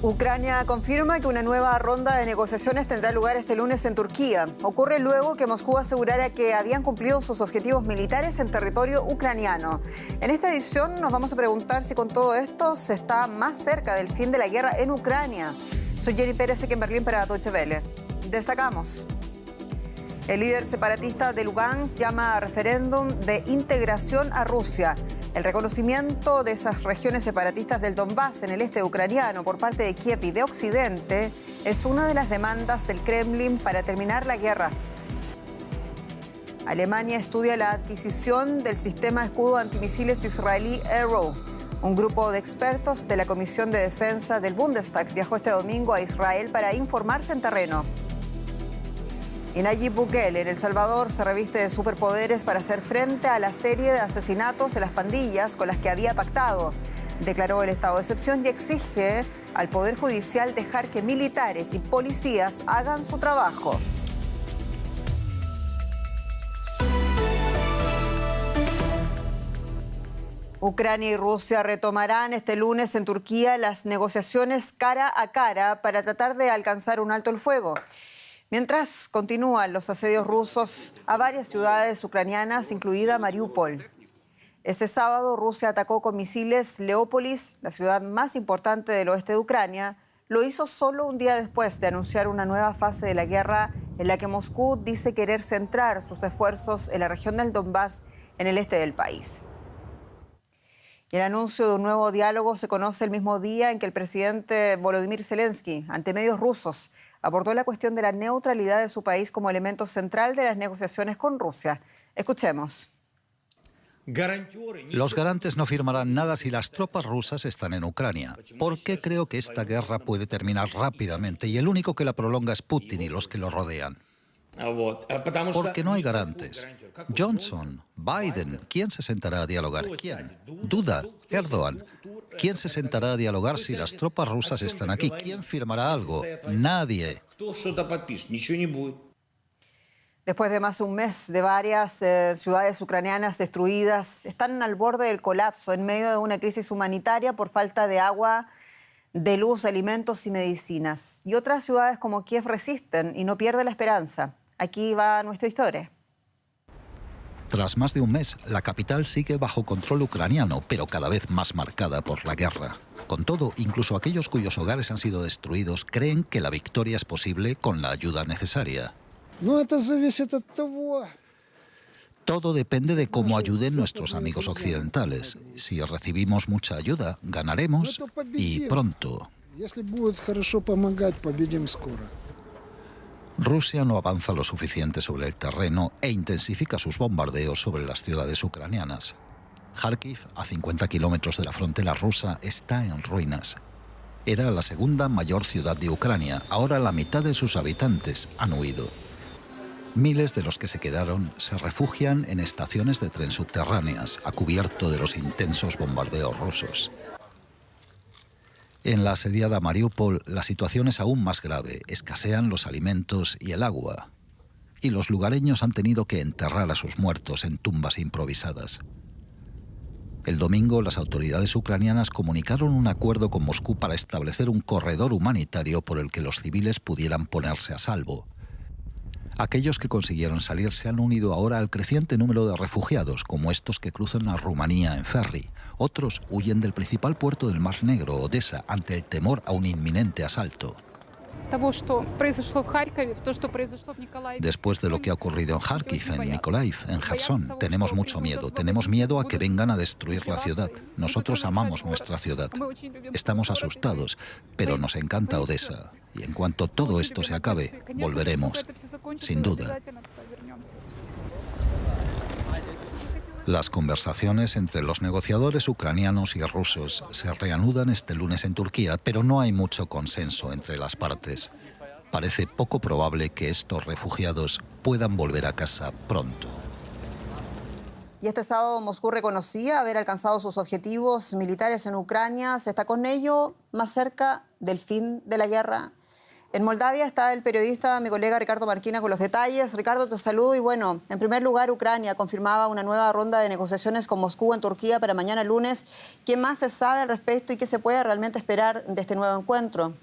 Ucrania confirma que una nueva ronda de negociaciones tendrá lugar este lunes en Turquía. Ocurre luego que Moscú asegurara que habían cumplido sus objetivos militares en territorio ucraniano. En esta edición nos vamos a preguntar si con todo esto se está más cerca del fin de la guerra en Ucrania. Soy Jenny Pérez, aquí en Berlín para Deutsche Welle. Destacamos. El líder separatista de Lugansk llama a referéndum de integración a Rusia. El reconocimiento de esas regiones separatistas del Donbass en el este ucraniano por parte de Kiev y de Occidente es una de las demandas del Kremlin para terminar la guerra. Alemania estudia la adquisición del sistema escudo antimisiles israelí Arrow. Un grupo de expertos de la Comisión de Defensa del Bundestag viajó este domingo a Israel para informarse en terreno. Y Nayib Bukele en El Salvador se reviste de superpoderes para hacer frente a la serie de asesinatos de las pandillas con las que había pactado. Declaró el estado de excepción y exige al Poder Judicial dejar que militares y policías hagan su trabajo. Ucrania y Rusia retomarán este lunes en Turquía las negociaciones cara a cara para tratar de alcanzar un alto el fuego. Mientras continúan los asedios rusos a varias ciudades ucranianas, incluida Mariupol. Este sábado Rusia atacó con misiles Leópolis, la ciudad más importante del oeste de Ucrania. Lo hizo solo un día después de anunciar una nueva fase de la guerra en la que Moscú dice querer centrar sus esfuerzos en la región del Donbass, en el este del país. Y el anuncio de un nuevo diálogo se conoce el mismo día en que el presidente Volodymyr Zelensky, ante medios rusos, abordó la cuestión de la neutralidad de su país como elemento central de las negociaciones con Rusia. Escuchemos. Los garantes no firmarán nada si las tropas rusas están en Ucrania, porque creo que esta guerra puede terminar rápidamente y el único que la prolonga es Putin y los que lo rodean. Porque no hay garantes. Johnson, Biden, ¿quién se sentará a dialogar? ¿Quién? Duda, Erdogan. ¿Quién se sentará a dialogar si las tropas rusas están aquí? ¿Quién firmará algo? Nadie. Después de más de un mes de varias ciudades ucranianas destruidas, están al borde del colapso en medio de una crisis humanitaria por falta de agua, de luz, alimentos y medicinas. Y otras ciudades como Kiev resisten y no pierden la esperanza. Aquí va nuestra historia. Tras más de un mes, la capital sigue bajo control ucraniano, pero cada vez más marcada por la guerra. Con todo, incluso aquellos cuyos hogares han sido destruidos creen que la victoria es posible con la ayuda necesaria. Todo depende de cómo ayuden nuestros amigos occidentales. Si recibimos mucha ayuda, ganaremos y pronto. Rusia no avanza lo suficiente sobre el terreno e intensifica sus bombardeos sobre las ciudades ucranianas. Kharkiv, a 50 kilómetros de la frontera rusa, está en ruinas. Era la segunda mayor ciudad de Ucrania. Ahora la mitad de sus habitantes han huido. Miles de los que se quedaron se refugian en estaciones de tren subterráneas, a cubierto de los intensos bombardeos rusos. En la asediada Mariupol, la situación es aún más grave. Escasean los alimentos y el agua. Y los lugareños han tenido que enterrar a sus muertos en tumbas improvisadas. El domingo, las autoridades ucranianas comunicaron un acuerdo con Moscú para establecer un corredor humanitario por el que los civiles pudieran ponerse a salvo. Aquellos que consiguieron salir se han unido ahora al creciente número de refugiados, como estos que cruzan a Rumanía en ferry. Otros huyen del principal puerto del Mar Negro, Odessa, ante el temor a un inminente asalto. Después de lo que ha ocurrido en Kharkiv, en Mykolaiv, en Jersón, tenemos mucho miedo. Tenemos miedo a que vengan a destruir la ciudad. Nosotros amamos nuestra ciudad. Estamos asustados, pero nos encanta Odessa. Y en cuanto todo esto se acabe, volveremos, sin duda. Las conversaciones entre los negociadores ucranianos y rusos se reanudan este lunes en Turquía, pero no hay mucho consenso entre las partes. Parece poco probable que estos refugiados puedan volver a casa pronto. Y este sábado Moscú reconocía haber alcanzado sus objetivos militares en Ucrania. ¿Se está con ello más cerca del fin de la guerra? En Moldavia está el periodista, mi colega Ricardo Marquina, con los detalles. Ricardo, te saludo y bueno, en primer lugar, Ucrania confirmaba una nueva ronda de negociaciones con Moscú en Turquía para mañana lunes. ¿Qué más se sabe al respecto y qué se puede realmente esperar de este nuevo encuentro?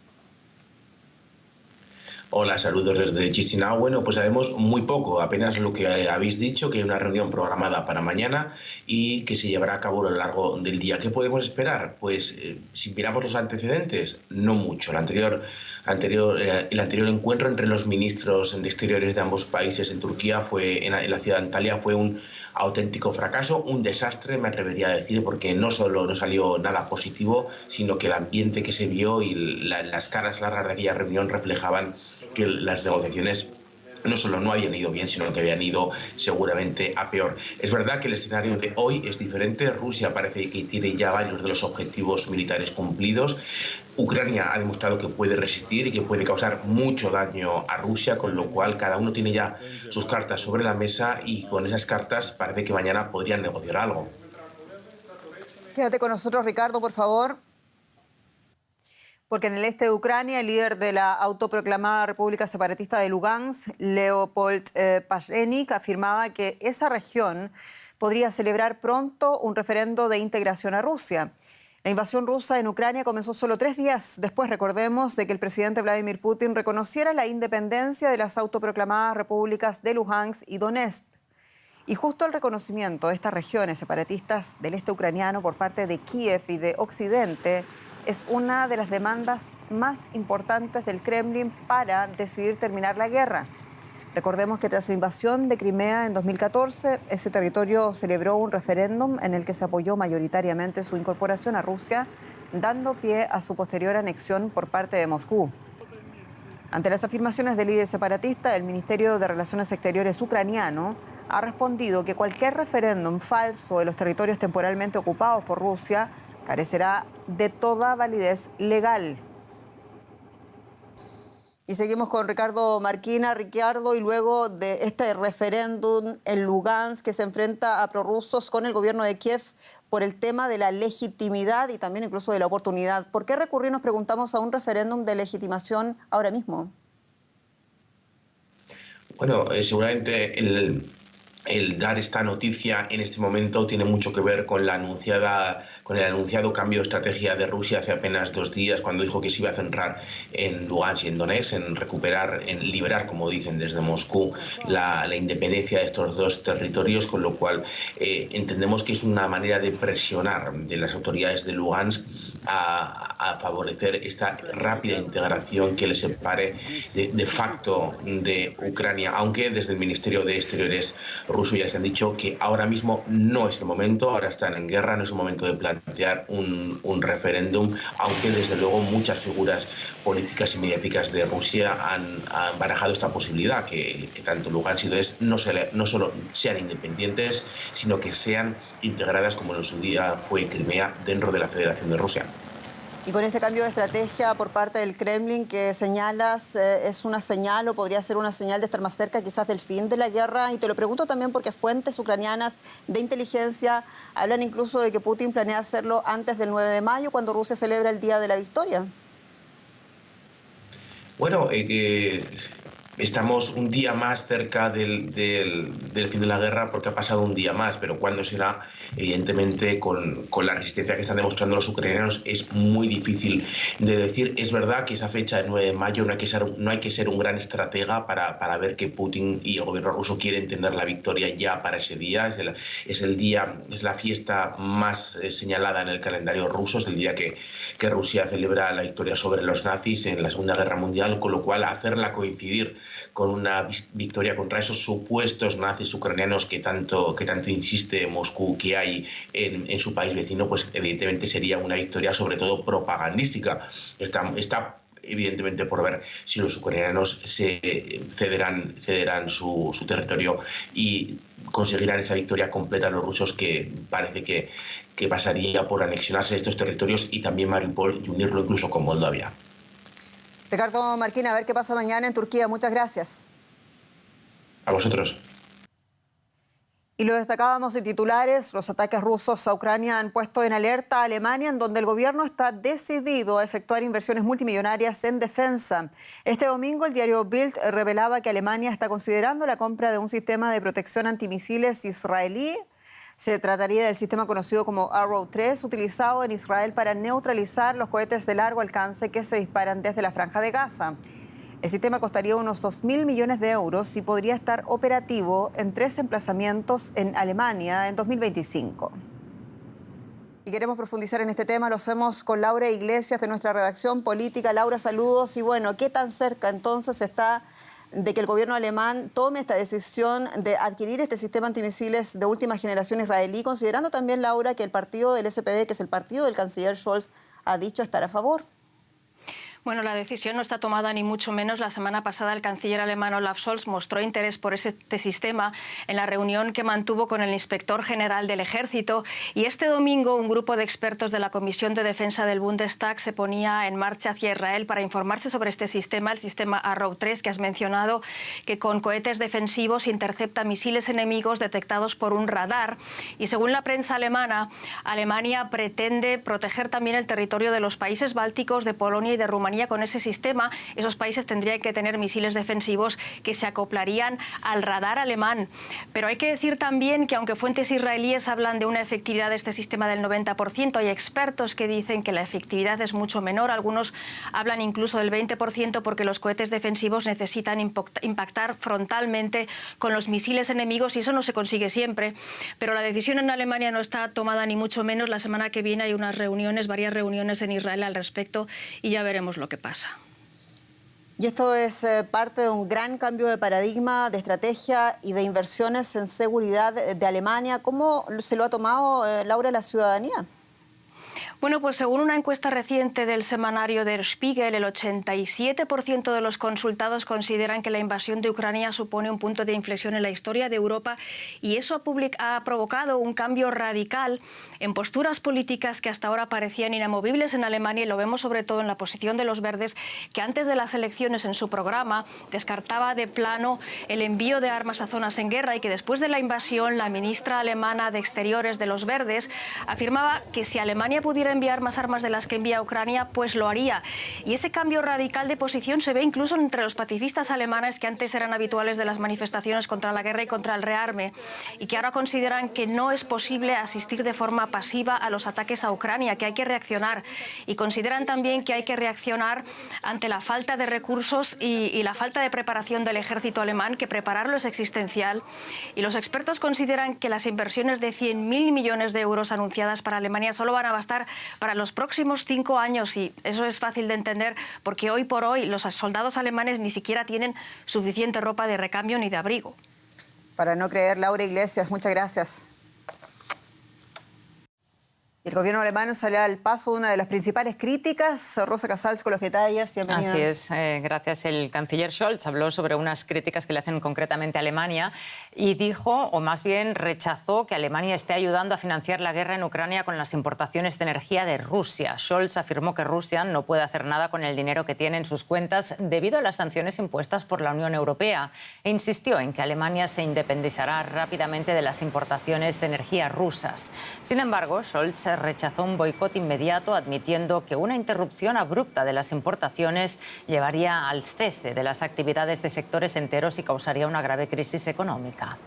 Hola, saludos desde Chisinau. Bueno, pues sabemos muy poco, apenas lo que habéis dicho, que hay una reunión programada para mañana y que se llevará a cabo a lo largo del día. ¿Qué podemos esperar? Pues si miramos los antecedentes, no mucho. El anterior encuentro entre los ministros de Exteriores de ambos países en Turquía fue en la ciudad de Antalya fue un auténtico fracaso, un desastre, me atrevería a decir, porque no solo no salió nada positivo, sino que el ambiente que se vio y las caras largas de aquella reunión reflejaban que las negociaciones no solo no habían ido bien, sino que habían ido seguramente a peor. Es verdad que el escenario de hoy es diferente. Rusia parece que tiene ya varios de los objetivos militares cumplidos. Ucrania ha demostrado que puede resistir y que puede causar mucho daño a Rusia, con lo cual cada uno tiene ya sus cartas sobre la mesa y con esas cartas parece que mañana podrían negociar algo. Quédate con nosotros, Ricardo, por favor. Porque en el este de Ucrania, el líder de la autoproclamada República Separatista de Lugansk, Leopold Pashenik, afirmaba que esa región podría celebrar pronto un referendo de integración a Rusia. La invasión rusa en Ucrania comenzó solo 3 días después, recordemos, de que el presidente Vladimir Putin reconociera la independencia de las autoproclamadas repúblicas de Lugansk y Donetsk. Y justo el reconocimiento de estas regiones separatistas del este ucraniano por parte de Kiev y de Occidente es una de las demandas más importantes del Kremlin para decidir terminar la guerra. Recordemos que tras la invasión de Crimea en 2014, ese territorio celebró un referéndum en el que se apoyó mayoritariamente su incorporación a Rusia, dando pie a su posterior anexión por parte de Moscú. Ante las afirmaciones del líder separatista, el Ministerio de Relaciones Exteriores ucraniano ha respondido que cualquier referéndum falso de los territorios temporalmente ocupados por Rusia carecerá de toda validez legal. Y seguimos con Ricardo Marquina. Ricardo, y luego de este referéndum en Lugansk que se enfrenta a prorrusos con el gobierno de Kiev por el tema de la legitimidad y también incluso de la oportunidad, ¿por qué recurrir, nos preguntamos, a un referéndum de legitimación ahora mismo? Bueno, seguramente el dar esta noticia en este momento tiene mucho que ver con el anunciado cambio de estrategia de Rusia hace apenas 2 días, cuando dijo que se iba a centrar en Lugansk y en Donetsk, en liberar, como dicen desde Moscú, la independencia de estos 2 territorios, con lo cual entendemos que es una manera de presionar de las autoridades de Lugansk a favorecer esta rápida integración que le separe de facto de Ucrania, aunque desde el Ministerio de Exteriores ruso ya se han dicho que ahora mismo no es el momento, ahora están en guerra, no es el momento de plantear un referéndum, aunque desde luego muchas figuras políticas y mediáticas de Rusia han barajado esta posibilidad, que tanto Lugansk y Donetsk no solo sean independientes, sino que sean integradas, como en su día fue Crimea, dentro de la Federación de Rusia. Y con este cambio de estrategia por parte del Kremlin que señalas, ¿es una señal o podría ser una señal de estar más cerca quizás del fin de la guerra? Y te lo pregunto también porque fuentes ucranianas de inteligencia hablan incluso de que Putin planea hacerlo antes del 9 de mayo, cuando Rusia celebra el Día de la Victoria. Bueno, estamos un día más cerca del fin de la guerra porque ha pasado un día más, pero cuándo será, evidentemente, con la resistencia que están demostrando los ucranianos, es muy difícil de decir. Es verdad que esa fecha del 9 de mayo no hay que ser un gran estratega para ver que Putin y el gobierno ruso quieren tener la victoria ya para ese día. Es la fiesta más señalada en el calendario ruso, es el día que Rusia celebra la victoria sobre los nazis en la Segunda Guerra Mundial, con lo cual hacerla coincidir con una victoria contra esos supuestos nazis ucranianos que tanto insiste Moscú que hay en su país vecino, pues evidentemente sería una victoria sobre todo propagandística. Está evidentemente por ver si los ucranianos cederán su territorio y conseguirán esa victoria completa los rusos, que parece que pasaría por anexionarse estos territorios y también Mariupol y unirlo incluso con Moldavia. Ricardo Marquina, a ver qué pasa mañana en Turquía. Muchas gracias. A vosotros. Y lo destacábamos en titulares, los ataques rusos a Ucrania han puesto en alerta a Alemania, en donde el gobierno está decidido a efectuar inversiones multimillonarias en defensa. Este domingo el diario Bild revelaba que Alemania está considerando la compra de un sistema de protección antimisiles israelí. Se trataría del sistema conocido como Arrow 3, utilizado en Israel para neutralizar los cohetes de largo alcance que se disparan desde la Franja de Gaza. El sistema costaría unos 2.000 millones de euros y podría estar operativo en 3 emplazamientos en Alemania en 2025. Y queremos profundizar en este tema, lo hacemos con Laura Iglesias de nuestra redacción política. Laura, saludos. Y bueno, ¿qué tan cerca entonces está de que el gobierno alemán tome esta decisión de adquirir este sistema antimisiles de última generación israelí, considerando también, Laura, que el partido del SPD, que es el partido del canciller Scholz, ha dicho estar a favor? Bueno, la decisión no está tomada ni mucho menos. La semana pasada el canciller alemán Olaf Scholz mostró interés por este sistema en la reunión que mantuvo con el inspector general del Ejército, y este domingo un grupo de expertos de la Comisión de Defensa del Bundestag se ponía en marcha hacia Israel para informarse sobre este sistema, el sistema Arrow 3, que has mencionado, que con cohetes defensivos intercepta misiles enemigos detectados por un radar. Y según la prensa alemana, Alemania pretende proteger también el territorio de los países bálticos, de Polonia y de Rumanía. Con ese sistema, esos países tendrían que tener misiles defensivos que se acoplarían al radar alemán. Pero hay que decir también que aunque fuentes israelíes hablan de una efectividad de este sistema del 90%, hay expertos que dicen que la efectividad es mucho menor. Algunos hablan incluso del 20% porque los cohetes defensivos necesitan impactar frontalmente con los misiles enemigos y eso no se consigue siempre. Pero la decisión en Alemania no está tomada ni mucho menos. La semana que viene hay varias reuniones en Israel al respecto y ya veremos lo que pasa. Y esto es parte de un gran cambio de paradigma, de estrategia y de inversiones en seguridad de Alemania. ¿Cómo se lo ha tomado, Laura, la ciudadanía? Bueno, pues según una encuesta reciente del semanario Der Spiegel, el 87% de los consultados consideran que la invasión de Ucrania supone un punto de inflexión en la historia de Europa, y eso ha provocado un cambio radical en posturas políticas que hasta ahora parecían inamovibles en Alemania, y lo vemos sobre todo en la posición de los Verdes, que antes de las elecciones en su programa descartaba de plano el envío de armas a zonas en guerra, y que después de la invasión la ministra alemana de Exteriores de los Verdes afirmaba que si Alemania pudiera enviar más armas de las que envía a Ucrania, pues lo haría. Y ese cambio radical de posición se ve incluso entre los pacifistas alemanes, que antes eran habituales de las manifestaciones contra la guerra y contra el rearme, y que ahora consideran que no es posible asistir de forma pasiva a los ataques a Ucrania, que hay que reaccionar. Y consideran también que hay que reaccionar ante la falta de recursos y la falta de preparación del ejército alemán, que prepararlo es existencial. Y los expertos consideran que las inversiones de 100.000 millones de euros anunciadas para Alemania solo van a bastar para los próximos 5 años, y eso es fácil de entender porque hoy por hoy los soldados alemanes ni siquiera tienen suficiente ropa de recambio ni de abrigo. Para no creer, Laura Iglesias, muchas gracias. El gobierno alemán sale al paso de una de las principales críticas. Rosa Casals con los detalles. Bienvenida. Así es, gracias. El canciller Scholz habló sobre unas críticas que le hacen concretamente a Alemania y dijo, o más bien rechazó, que Alemania esté ayudando a financiar la guerra en Ucrania con las importaciones de energía de Rusia. Scholz afirmó que Rusia no puede hacer nada con el dinero que tiene en sus cuentas debido a las sanciones impuestas por la Unión Europea, e insistió en que Alemania se independizará rápidamente de las importaciones de energía rusas. Sin embargo, Scholz rechazó un boicot inmediato, admitiendo que una interrupción abrupta de las importaciones llevaría al cese de las actividades de sectores enteros y causaría una grave crisis económica.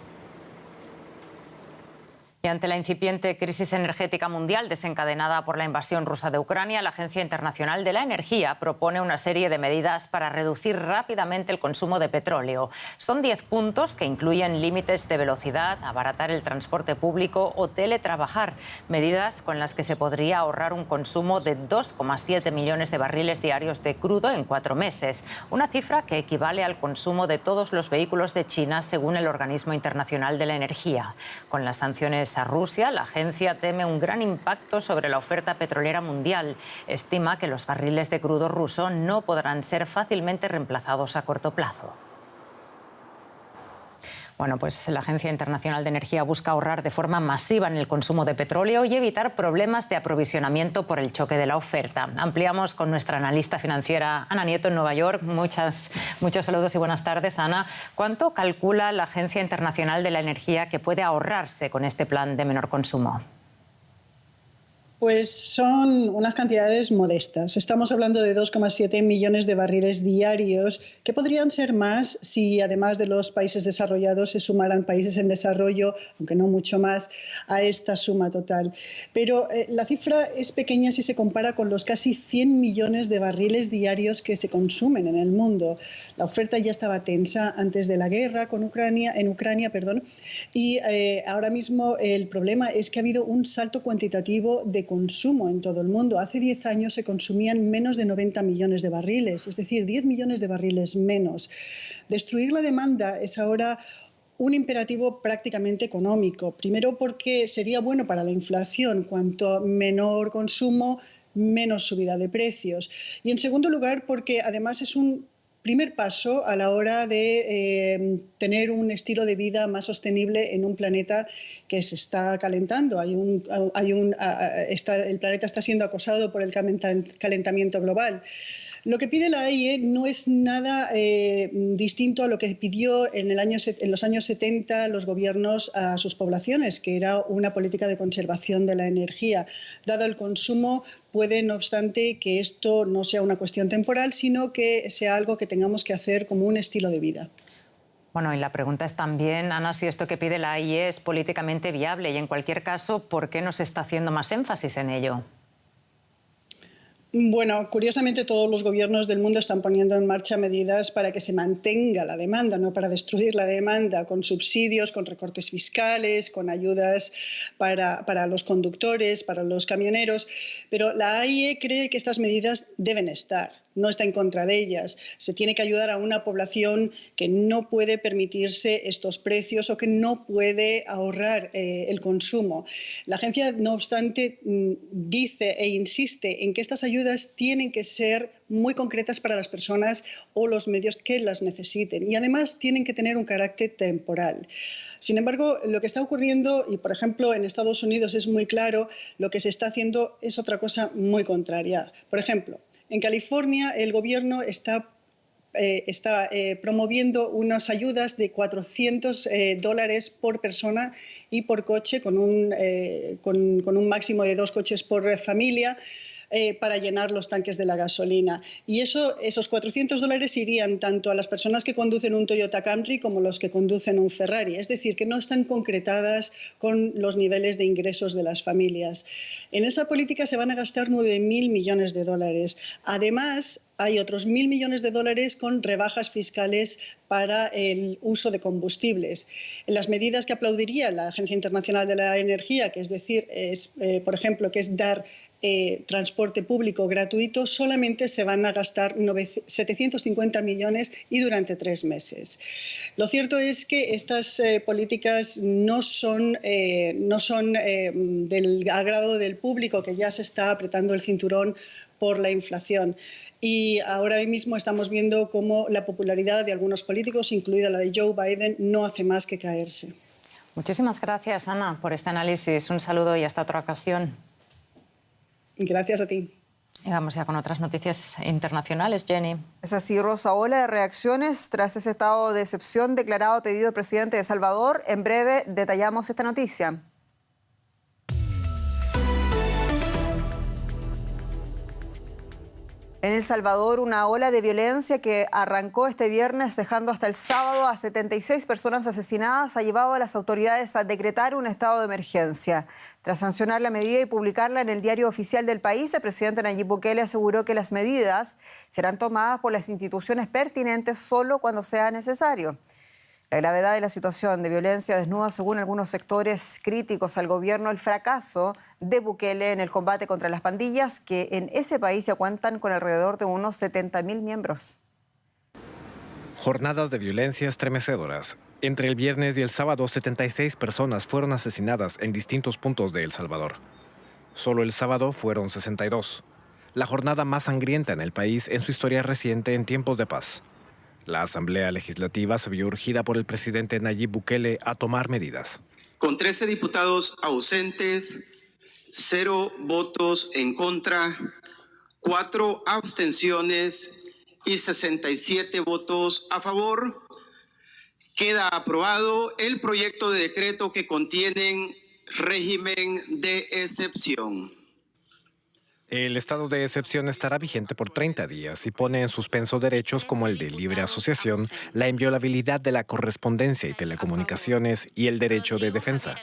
Y ante la incipiente crisis energética mundial desencadenada por la invasión rusa de Ucrania, la Agencia Internacional de la Energía propone una serie de medidas para reducir rápidamente el consumo de petróleo. Son 10 puntos que incluyen límites de velocidad, abaratar el transporte público o teletrabajar, medidas con las que se podría ahorrar un consumo de 2,7 millones de barriles diarios de crudo en 4 meses, una cifra que equivale al consumo de todos los vehículos de China, según el Organismo Internacional de la Energía. Con las sanciones a Rusia, la agencia teme un gran impacto sobre la oferta petrolera mundial. Estima que los barriles de crudo ruso no podrán ser fácilmente reemplazados a corto plazo. Bueno, pues la Agencia Internacional de Energía busca ahorrar de forma masiva en el consumo de petróleo y evitar problemas de aprovisionamiento por el choque de la oferta. Ampliamos con nuestra analista financiera Ana Nieto en Nueva York. Muchos saludos y buenas tardes, Ana. ¿Cuánto calcula la Agencia Internacional de la Energía que puede ahorrarse con este plan de menor consumo? Pues son unas cantidades modestas. Estamos hablando de 2,7 millones de barriles diarios, que podrían ser más si además de los países desarrollados se sumaran países en desarrollo, aunque no mucho más, a esta suma total. Pero la cifra es pequeña si se compara con los casi 100 millones de barriles diarios que se consumen en el mundo. La oferta ya estaba tensa antes de la guerra en Ucrania, y ahora mismo el problema es que ha habido un salto cuantitativo de consumo en todo el mundo. Hace 10 años se consumían menos de 90 millones de barriles, es decir, 10 millones de barriles menos. Destruir la demanda es ahora un imperativo prácticamente económico. Primero porque sería bueno para la inflación. Cuanto menor consumo, menos subida de precios. Y en segundo lugar porque además es un primer paso a la hora de tener un estilo de vida más sostenible en un planeta que se está calentando. El planeta está siendo acosado por el calentamiento global. Lo que pide la AIE no es nada distinto a lo que pidió en los años 70 los gobiernos a sus poblaciones, que era una política de conservación de la energía. Dado el consumo, puede, no obstante, que esto no sea una cuestión temporal, sino que sea algo que tengamos que hacer como un estilo de vida. Bueno, y la pregunta es también, Ana, si esto que pide la AIE es políticamente viable y, en cualquier caso, ¿por qué no se está haciendo más énfasis en ello? Bueno, curiosamente todos los gobiernos del mundo están poniendo en marcha medidas para que se mantenga la demanda, no para destruir la demanda, con subsidios, con recortes fiscales, con ayudas para los conductores, para los camioneros. Pero la AIE cree que estas medidas deben estar. No está en contra de ellas. Se tiene que ayudar a una población que no puede permitirse estos precios o que no puede ahorrar el consumo. La agencia, no obstante, dice e insiste en que estas ayudas tienen que ser muy concretas para las personas o los medios que las necesiten y además tienen que tener un carácter temporal. Sin embargo, lo que está ocurriendo, y por ejemplo en Estados Unidos es muy claro, lo que se está haciendo es otra cosa muy contraria. Por ejemplo, en California, el gobierno está promoviendo unas ayudas de $400 por persona y por coche, con un máximo de 2 coches por familia, para llenar los tanques de la gasolina. Y esos $400 irían tanto a las personas que conducen un Toyota Camry como los que conducen un Ferrari. Es decir, que no están concretadas con los niveles de ingresos de las familias. En esa política se van a gastar 9.000 millones de dólares. Además, hay otros 1.000 millones de dólares con rebajas fiscales para el uso de combustibles. En las medidas que aplaudiría la Agencia Internacional de la Energía, que es decir, por ejemplo, que es dar transporte público gratuito, solamente se van a gastar 750 millones y durante 3 meses. Lo cierto es que estas políticas no son del agrado del público, que ya se está apretando el cinturón por la inflación. Y ahora mismo estamos viendo cómo la popularidad de algunos políticos, incluida la de Joe Biden, no hace más que caerse. Muchísimas gracias, Ana, por este análisis. Un saludo y hasta otra ocasión. Gracias a ti. Y vamos ya con otras noticias internacionales, Jenny. Es así, Rosa. Ola de reacciones tras ese estado de excepción declarado a pedido del presidente de El Salvador. En breve detallamos esta noticia. En El Salvador, una ola de violencia que arrancó este viernes, dejando hasta el sábado a 76 personas asesinadas, ha llevado a las autoridades a decretar un estado de emergencia. Tras sancionar la medida y publicarla en el diario oficial del país, el presidente Nayib Bukele aseguró que las medidas serán tomadas por las instituciones pertinentes solo cuando sea necesario. La gravedad de la situación de violencia desnuda, según algunos sectores críticos al gobierno, el fracaso de Bukele en el combate contra las pandillas, que en ese país ya cuentan con alrededor de unos 70.000 miembros. Jornadas de violencia estremecedoras. Entre el viernes y el sábado, 76 personas fueron asesinadas en distintos puntos de El Salvador. Solo el sábado fueron 62. La jornada más sangrienta en el país en su historia reciente en tiempos de paz. La Asamblea Legislativa se vio urgida por el presidente Nayib Bukele a tomar medidas. Con 13 diputados ausentes, 0 votos en contra, 4 abstenciones y 67 votos a favor, queda aprobado el proyecto de decreto que contiene régimen de excepción. El estado de excepción estará vigente por 30 días y pone en suspenso derechos como el de libre asociación, la inviolabilidad de la correspondencia y telecomunicaciones y el derecho de defensa.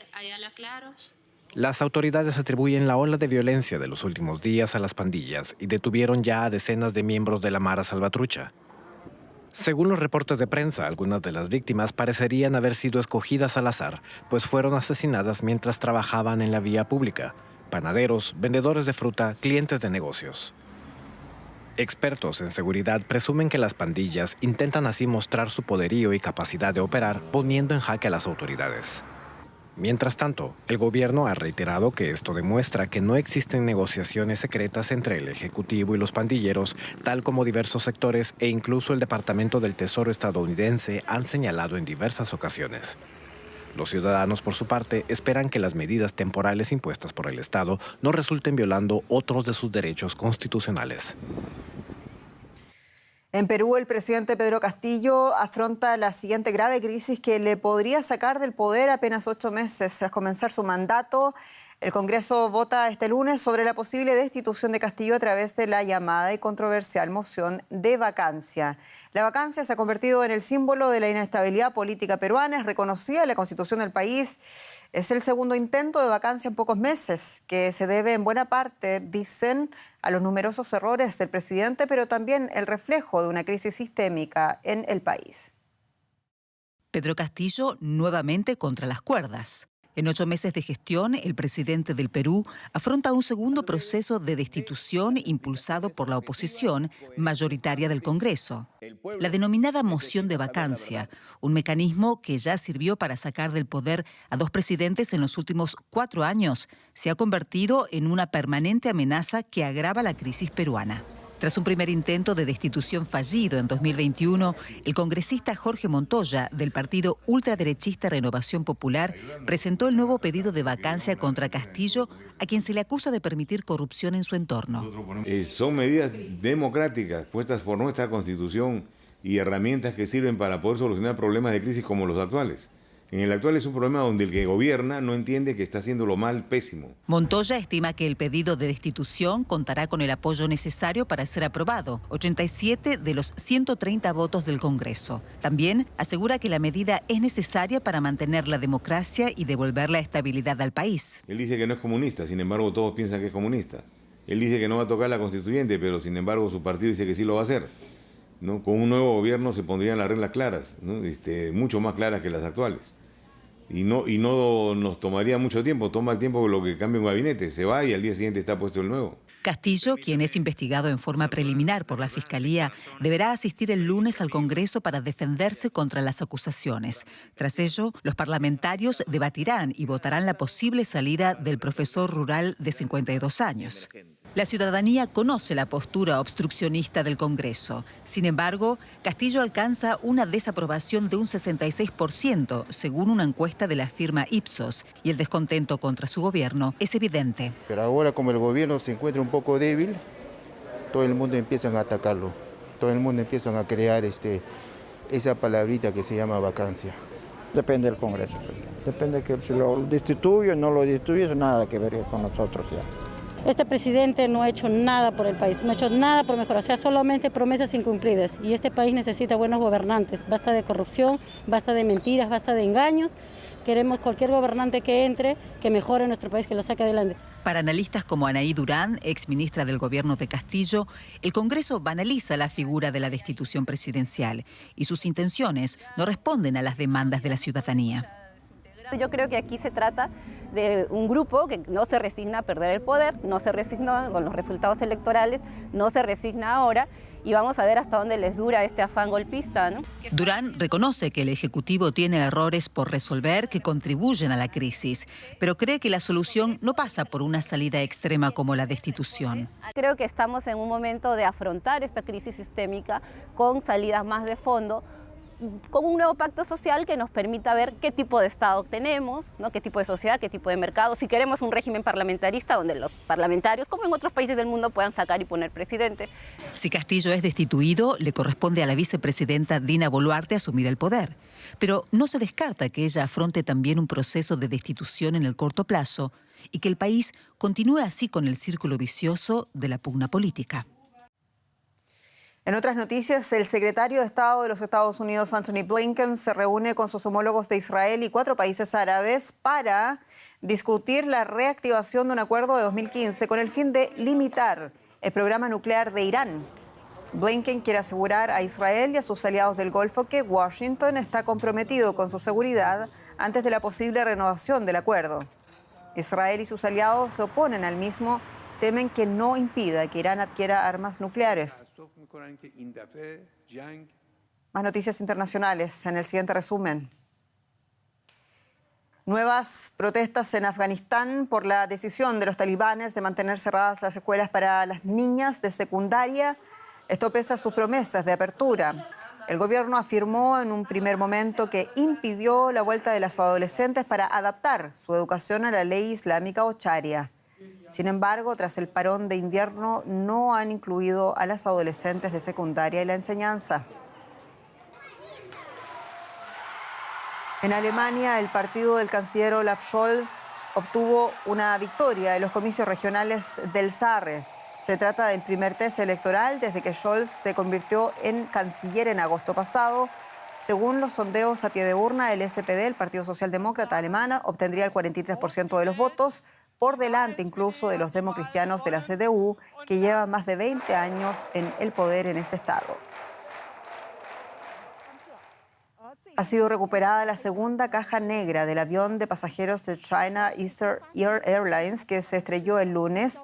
Las autoridades atribuyen la ola de violencia de los últimos días a las pandillas y detuvieron ya a decenas de miembros de la Mara Salvatrucha. Según los reportes de prensa, algunas de las víctimas parecerían haber sido escogidas al azar, pues fueron asesinadas mientras trabajaban en la vía pública. Panaderos, vendedores de fruta, clientes de negocios. Expertos en seguridad presumen que las pandillas intentan así mostrar su poderío y capacidad de operar, poniendo en jaque a las autoridades. Mientras tanto, el gobierno ha reiterado que esto demuestra que no existen negociaciones secretas entre el Ejecutivo y los pandilleros, tal como diversos sectores e incluso el Departamento del Tesoro estadounidense han señalado en diversas ocasiones. Los ciudadanos, por su parte, esperan que las medidas temporales impuestas por el Estado no resulten violando otros de sus derechos constitucionales. En Perú, el presidente Pedro Castillo afronta la siguiente grave crisis que le podría sacar del poder apenas 8 meses tras comenzar su mandato. El Congreso vota este lunes sobre la posible destitución de Castillo a través de la llamada y controversial moción de vacancia. La vacancia se ha convertido en el símbolo de la inestabilidad política peruana, es reconocida en la Constitución del país. Es el segundo intento de vacancia en pocos meses, que se debe en buena parte, dicen, a los numerosos errores del presidente, pero también el reflejo de una crisis sistémica en el país. Pedro Castillo nuevamente contra las cuerdas. En 8 meses de gestión, el presidente del Perú afronta un segundo proceso de destitución impulsado por la oposición mayoritaria del Congreso. La denominada moción de vacancia, un mecanismo que ya sirvió para sacar del poder a 2 presidentes en los últimos 4 años, se ha convertido en una permanente amenaza que agrava la crisis peruana. Tras un primer intento de destitución fallido en 2021, el congresista Jorge Montoya, del partido ultraderechista Renovación Popular, presentó el nuevo pedido de vacancia contra Castillo, a quien se le acusa de permitir corrupción en su entorno. Son medidas democráticas puestas por nuestra Constitución y herramientas que sirven para poder solucionar problemas de crisis como los actuales. En el actual es un problema donde el que gobierna no entiende que está haciéndolo mal, pésimo. Montoya estima que el pedido de destitución contará con el apoyo necesario para ser aprobado, 87 de los 130 votos del Congreso. También asegura que la medida es necesaria para mantener la democracia y devolver la estabilidad al país. Él dice que no es comunista, sin embargo todos piensan que es comunista. Él dice que no va a tocar la constituyente, pero sin embargo su partido dice que sí lo va a hacer, ¿no? Con un nuevo gobierno se pondrían las reglas claras, ¿no? Mucho más claras que las actuales. Y no nos tomaría mucho tiempo, toma el tiempo lo que cambia un gabinete, se va y al día siguiente está puesto el nuevo. Castillo, quien es investigado en forma preliminar por la Fiscalía, deberá asistir el lunes al Congreso para defenderse contra las acusaciones. Tras ello, los parlamentarios debatirán y votarán la posible salida del profesor rural de 52 años. La ciudadanía conoce la postura obstruccionista del Congreso. Sin embargo, Castillo alcanza una desaprobación de un 66%, según una encuesta de la firma Ipsos, y el descontento contra su gobierno es evidente. Pero ahora, como el gobierno se encuentra un poco débil, todo el mundo empieza a atacarlo. Todo el mundo empieza a crear esa palabrita que se llama vacancia. Depende del Congreso. Depende que si lo destituye o no lo destituye, eso nada que ver con nosotros ya. Este presidente no ha hecho nada por el país, no ha hecho nada por mejorar, o sea, solamente promesas incumplidas. Y este país necesita buenos gobernantes, basta de corrupción, basta de mentiras, basta de engaños. Queremos cualquier gobernante que entre, que mejore nuestro país, que lo saque adelante. Para analistas como Anaí Durán, exministra del gobierno de Castillo, el Congreso banaliza la figura de la destitución presidencial y sus intenciones no responden a las demandas de la ciudadanía. Yo creo que aquí se trata de un grupo que no se resigna a perder el poder, no se resigna con los resultados electorales, no se resigna ahora, y vamos a ver hasta dónde les dura este afán golpista, ¿no? Durán reconoce que el Ejecutivo tiene errores por resolver que contribuyen a la crisis, pero cree que la solución no pasa por una salida extrema como la destitución. Creo que estamos en un momento de afrontar esta crisis sistémica con salidas más de fondo, con un nuevo pacto social que nos permita ver qué tipo de Estado tenemos, ¿no? Qué tipo de sociedad, qué tipo de mercado, si queremos un régimen parlamentarista donde los parlamentarios, como en otros países del mundo, puedan sacar y poner presidente. Si Castillo es destituido, le corresponde a la vicepresidenta Dina Boluarte asumir el poder. Pero no se descarta que ella afronte también un proceso de destitución en el corto plazo y que el país continúe así con el círculo vicioso de la pugna política. En otras noticias, el secretario de Estado de los Estados Unidos, Antony Blinken, se reúne con sus homólogos de Israel y 4 países árabes para discutir la reactivación de un acuerdo de 2015 con el fin de limitar el programa nuclear de Irán. Blinken quiere asegurar a Israel y a sus aliados del Golfo que Washington está comprometido con su seguridad antes de la posible renovación del acuerdo. Israel y sus aliados se oponen al mismo, temen que no impida que Irán adquiera armas nucleares. Más noticias internacionales en el siguiente resumen. Nuevas protestas en Afganistán por la decisión de los talibanes de mantener cerradas las escuelas para las niñas de secundaria. Esto pese a sus promesas de apertura. El gobierno afirmó en un primer momento que impidió la vuelta de las adolescentes para adaptar su educación a la ley islámica o sharia. Sin embargo, tras el parón de invierno, no han incluido a las adolescentes de secundaria en la enseñanza. En Alemania, el partido del canciller Olaf Scholz obtuvo una victoria en los comicios regionales del Saare. Se trata del primer test electoral desde que Scholz se convirtió en canciller en agosto pasado. Según los sondeos a pie de urna, el SPD, el Partido Socialdemócrata Alemán, obtendría el 43% de los votos, por delante incluso de los democristianos de la CDU, que llevan más de 20 años en el poder en ese estado. Ha sido recuperada la segunda caja negra del avión de pasajeros de China Eastern Airlines que se estrelló el lunes.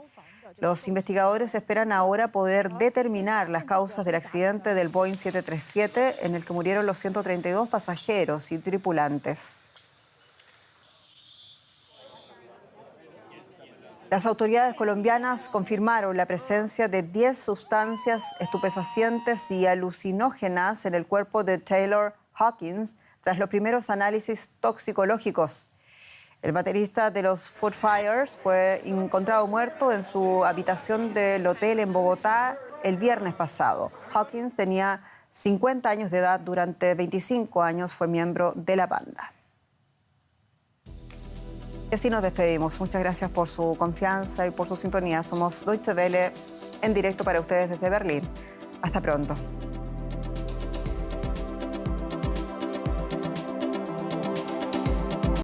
Los investigadores esperan ahora poder determinar las causas del accidente del Boeing 737 en el que murieron los 132 pasajeros y tripulantes. Las autoridades colombianas confirmaron la presencia de 10 sustancias estupefacientes y alucinógenas en el cuerpo de Taylor Hawkins tras los primeros análisis toxicológicos. El baterista de los Foo Fighters fue encontrado muerto en su habitación del hotel en Bogotá el viernes pasado. Hawkins tenía 50 años de edad, durante 25 años fue miembro de la banda. Y así nos despedimos. Muchas gracias por su confianza y por su sintonía. Somos Deutsche Welle en directo para ustedes desde Berlín. Hasta pronto.